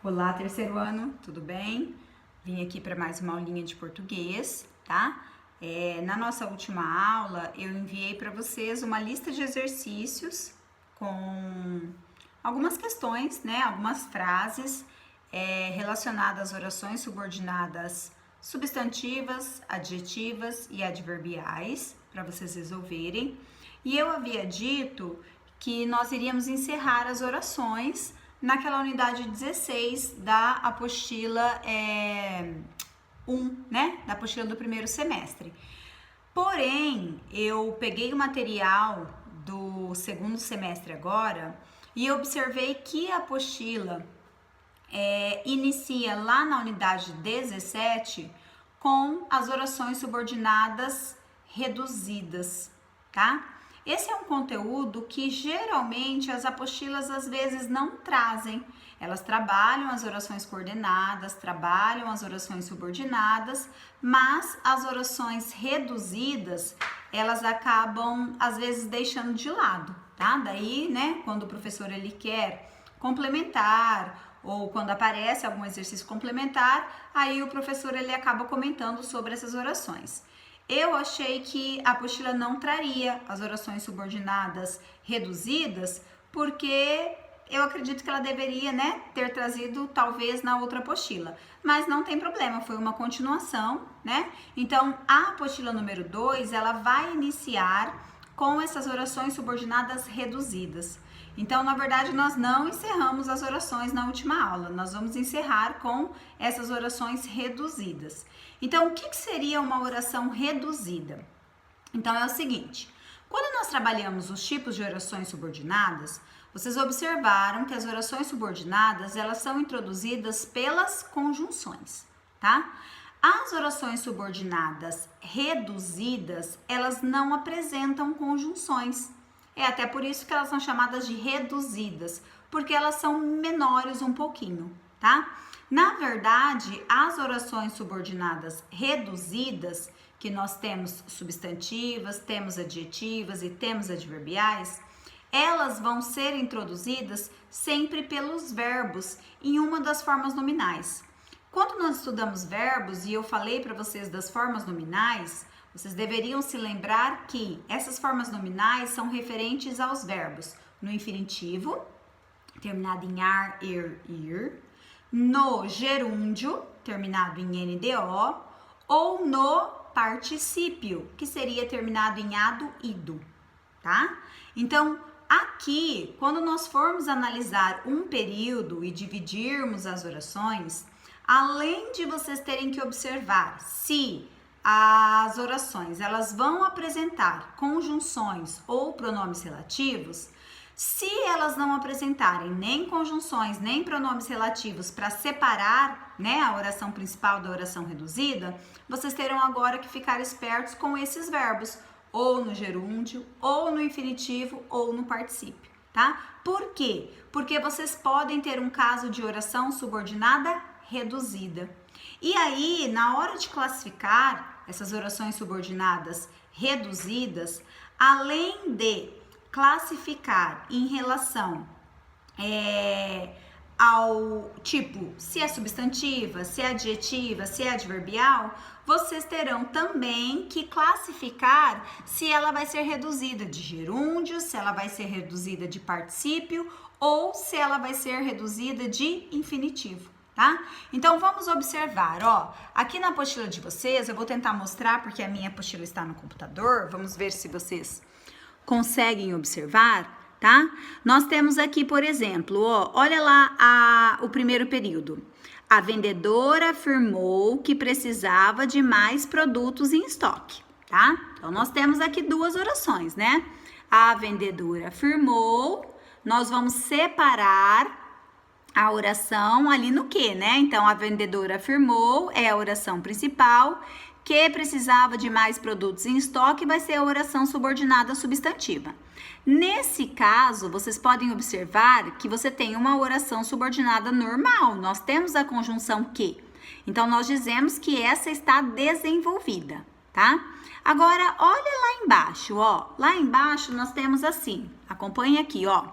Olá, terceiro ano, tudo bem? Vim aqui para mais uma aulinha de português, tá? Na nossa última aula, eu enviei para vocês uma lista de exercícios com algumas questões, né? Algumas frases relacionadas às orações subordinadas substantivas, adjetivas e adverbiais, para vocês resolverem. E eu havia dito que nós iríamos encerrar as orações naquela unidade 16 da apostila 1, né? Da apostila do primeiro semestre. Porém, eu peguei o material do segundo semestre agora e observei que a apostila inicia lá na unidade 17 com as orações subordinadas reduzidas, tá? Esse é um conteúdo que geralmente as apostilas às vezes não trazem. Elas trabalham as orações coordenadas, trabalham as orações subordinadas, mas as orações reduzidas, elas acabam às vezes deixando de lado, tá? Daí, né, quando o professor ele quer complementar ou quando aparece algum exercício complementar, aí o professor ele acaba comentando sobre essas orações. Eu achei que a apostila não traria as orações subordinadas reduzidas, porque eu acredito que ela deveria, né, ter trazido talvez na outra apostila. Mas não tem problema, foi uma continuação, né? Então, a apostila número 2, ela vai iniciar com essas orações subordinadas reduzidas. Então, na verdade, nós não encerramos as orações na última aula, nós vamos encerrar com essas orações reduzidas. Então, o que seria uma oração reduzida? Então, é o seguinte, quando nós trabalhamos os tipos de orações subordinadas, vocês observaram que as orações subordinadas, elas são introduzidas pelas conjunções, tá? As orações subordinadas reduzidas, elas não apresentam conjunções. É até por isso que elas são chamadas de reduzidas, porque elas são menores um pouquinho, tá? Na verdade, as orações subordinadas reduzidas, que nós temos substantivas, temos adjetivas e temos adverbiais, elas vão ser introduzidas sempre pelos verbos em uma das formas nominais. Quando nós estudamos verbos e eu falei para vocês das formas nominais, vocês deveriam se lembrar que essas formas nominais são referentes aos verbos no infinitivo, terminado em ar, ir, no gerúndio, terminado em NDO, ou no particípio, que seria terminado em ado, ido, tá? Então, aqui, quando nós formos analisar um período e dividirmos as orações, além de vocês terem que observar se as orações elas vão apresentar conjunções ou pronomes relativos, se elas não apresentarem nem conjunções nem pronomes relativos para separar, né, a oração principal da oração reduzida, vocês terão agora que ficar espertos com esses verbos, ou no gerúndio, ou no infinitivo, ou no particípio, tá? Por quê? Porque vocês podem ter um caso de oração subordinada reduzida. E aí, na hora de classificar essas orações subordinadas reduzidas, além de classificar em relação ao tipo, se é substantiva, se é adjetiva, se é adverbial, vocês terão também que classificar se ela vai ser reduzida de gerúndio, se ela vai ser reduzida de particípio ou se ela vai ser reduzida de infinitivo, tá? Então, vamos observar, ó, aqui na apostila de vocês, eu vou tentar mostrar porque a minha apostila está no computador, vamos ver se vocês conseguem observar, tá? Nós temos aqui, por exemplo, ó, olha lá o primeiro período. A vendedora afirmou que precisava de mais produtos em estoque, tá? Então, nós temos aqui duas orações, né? A vendedora afirmou, nós vamos separar a oração ali no que, né? Então, a vendedora afirmou, é a oração principal, que precisava de mais produtos em estoque, vai ser a oração subordinada substantiva. Nesse caso, vocês podem observar que você tem uma oração subordinada normal, nós temos a conjunção que. Então, nós dizemos que essa está desenvolvida, tá? Agora, olha lá embaixo, ó. Lá embaixo nós temos assim, acompanhe aqui, ó.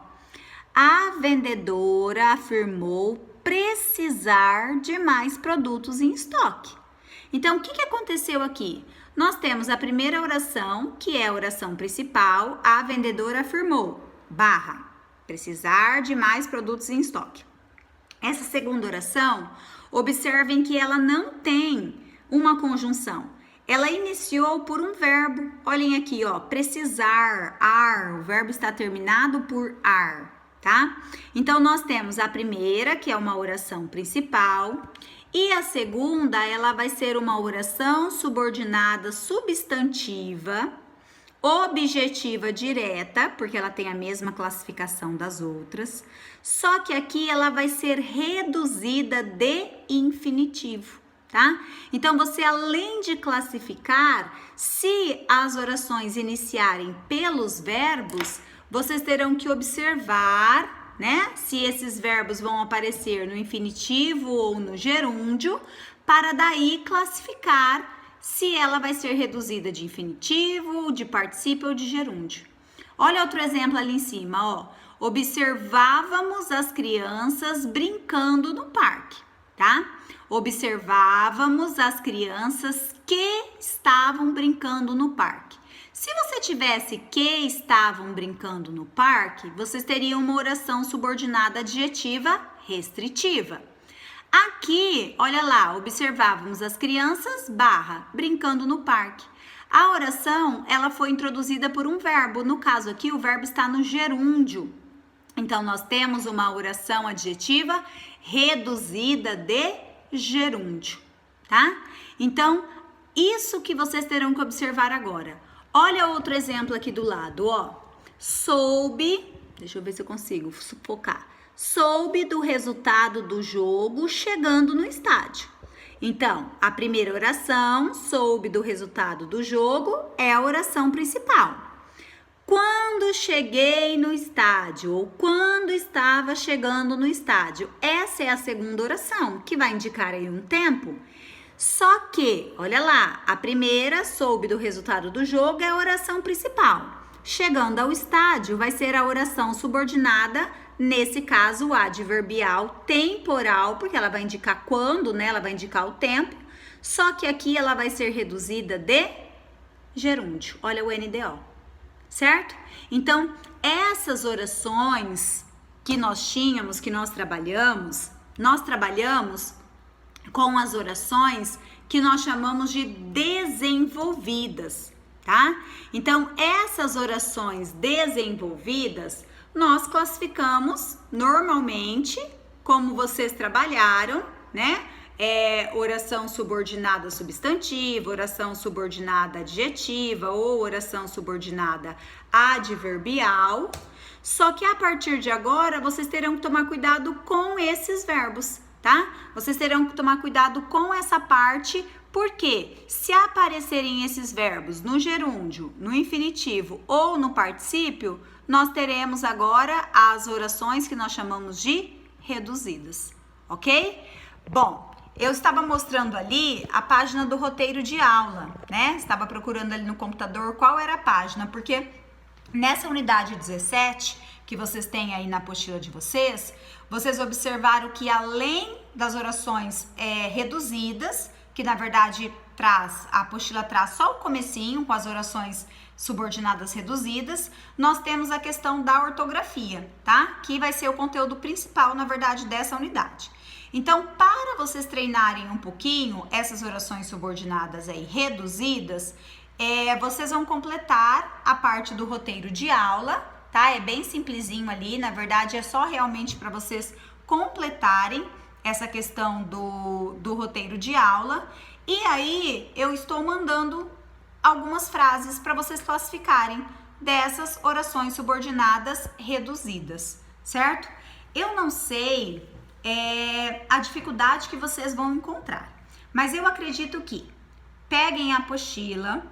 A vendedora afirmou precisar de mais produtos em estoque. Então, o que aconteceu aqui? Nós temos a primeira oração, que é a oração principal, a vendedora afirmou, barra, precisar de mais produtos em estoque. Essa segunda oração, observem que ela não tem uma conjunção. Ela iniciou por um verbo. Olhem aqui, ó, precisar, ar, o verbo está terminado por ar, tá? Então, nós temos a primeira, que é uma oração principal, e a segunda, ela vai ser uma oração subordinada substantiva, objetiva direta, porque ela tem a mesma classificação das outras, só que aqui ela vai ser reduzida de infinitivo, tá? Então, você além de classificar, se as orações iniciarem pelos verbos, vocês terão que observar, né, se esses verbos vão aparecer no infinitivo ou no gerúndio, para daí classificar se ela vai ser reduzida de infinitivo, de particípio ou de gerúndio. Olha outro exemplo ali em cima, ó. Observávamos as crianças brincando no parque, tá? Observávamos as crianças que estavam brincando no parque. Se você tivesse que estavam brincando no parque, vocês teriam uma oração subordinada adjetiva restritiva. Aqui, olha lá, observávamos as crianças, barra, brincando no parque. A oração, ela foi introduzida por um verbo. No caso aqui, o verbo está no gerúndio. Então, nós temos uma oração adjetiva reduzida de gerúndio, tá? Então, isso que vocês terão que observar agora. Olha outro exemplo aqui do lado, ó. Soube, deixa eu ver se eu consigo focar. Soube do resultado do jogo chegando no estádio. Então, a primeira oração, soube do resultado do jogo, é a oração principal. Quando cheguei no estádio, ou quando estava chegando no estádio, essa é a segunda oração, que vai indicar aí um tempo. Só que, olha lá, a primeira, soube do resultado do jogo, é a oração principal. Chegando ao estádio, vai ser a oração subordinada, nesse caso, o adverbial temporal, porque ela vai indicar quando, né? Ela vai indicar o tempo. Só que aqui ela vai ser reduzida de gerúndio. Olha o NDO, certo? Então, essas orações que nós tínhamos, que nós trabalhamos com as orações que nós chamamos de desenvolvidas, tá? Então, essas orações desenvolvidas, nós classificamos normalmente, como vocês trabalharam, né? Oração subordinada substantiva, oração subordinada adjetiva ou oração subordinada adverbial. Só que a partir de agora, vocês terão que tomar cuidado com esses verbos, tá? Vocês terão que tomar cuidado com essa parte, porque se aparecerem esses verbos no gerúndio, no infinitivo ou no particípio, nós teremos agora as orações que nós chamamos de reduzidas, ok? Bom, eu estava mostrando ali a página do roteiro de aula, né? Estava procurando ali no computador qual era a página, porque nessa unidade 17, que vocês têm aí na apostila de vocês, vocês observaram que além das orações reduzidas, que na verdade a apostila traz só o comecinho com as orações subordinadas reduzidas, nós temos a questão da ortografia, tá? Que vai ser o conteúdo principal, na verdade, dessa unidade. Então, para vocês treinarem um pouquinho essas orações subordinadas aí reduzidas, vocês vão completar a parte do roteiro de aula, tá? É bem simplesinho ali, na verdade é só realmente para vocês completarem essa questão do roteiro de aula. E aí eu estou mandando algumas frases para vocês classificarem dessas orações subordinadas reduzidas, certo? Eu não sei a dificuldade que vocês vão encontrar, mas eu acredito que peguem a apostila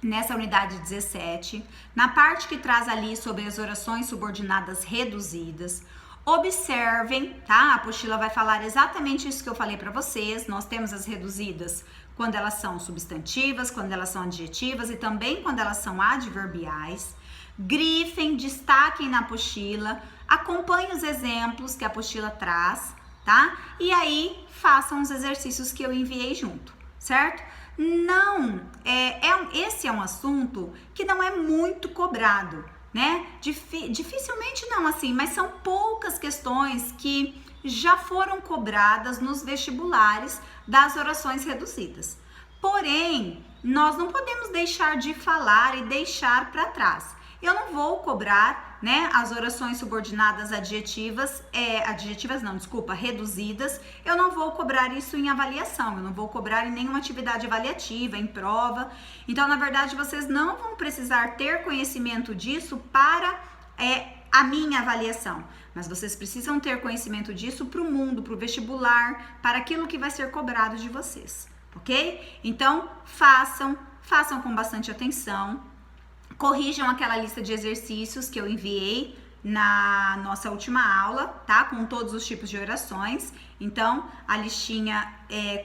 nessa unidade 17, na parte que traz ali sobre as orações subordinadas reduzidas, observem, tá? A apostila vai falar exatamente isso que eu falei para vocês. Nós temos as reduzidas quando elas são substantivas, quando elas são adjetivas e também quando elas são adverbiais. Grifem, destaquem na apostila, acompanhem os exemplos que a apostila traz, tá? E aí façam os exercícios que eu enviei junto, certo? Não, esse é um assunto que não é muito cobrado, né? Dificilmente não, assim, mas são poucas questões que já foram cobradas nos vestibulares das orações reduzidas. Porém, nós não podemos deixar de falar e deixar para trás. Eu não vou cobrar, né, as orações subordinadas reduzidas. Eu não vou cobrar isso em avaliação, eu não vou cobrar em nenhuma atividade avaliativa, em prova. Então, na verdade, vocês não vão precisar ter conhecimento disso para a minha avaliação, mas vocês precisam ter conhecimento disso para o mundo, para o vestibular, para aquilo que vai ser cobrado de vocês, ok? Então, façam com bastante atenção. Corrijam aquela lista de exercícios que eu enviei na nossa última aula, tá? Com todos os tipos de orações. Então, a listinha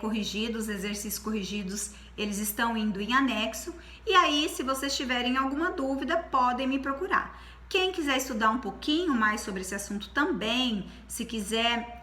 corrigida, os exercícios corrigidos, eles estão indo em anexo. E aí, se vocês tiverem alguma dúvida, podem me procurar. Quem quiser estudar um pouquinho mais sobre esse assunto também, se quiser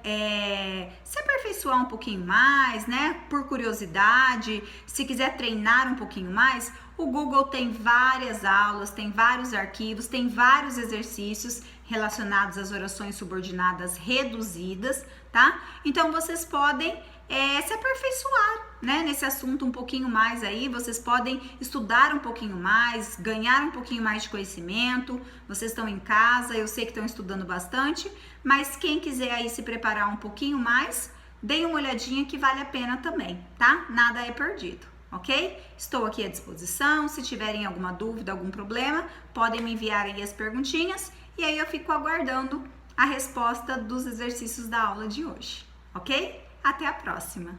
se aperfeiçoar um pouquinho mais, né, por curiosidade, se quiser treinar um pouquinho mais, o Google tem várias aulas, tem vários arquivos, tem vários exercícios relacionados às orações subordinadas reduzidas, tá? Então, vocês podem se aperfeiçoar, né, nesse assunto um pouquinho mais aí, vocês podem estudar um pouquinho mais, ganhar um pouquinho mais de conhecimento. Vocês estão em casa, eu sei que estão estudando bastante, mas quem quiser aí se preparar um pouquinho mais, deem uma olhadinha que vale a pena também, tá? Nada é perdido, ok? Estou aqui à disposição, se tiverem alguma dúvida, algum problema, podem me enviar aí as perguntinhas e aí eu fico aguardando a resposta dos exercícios da aula de hoje, ok? Até a próxima!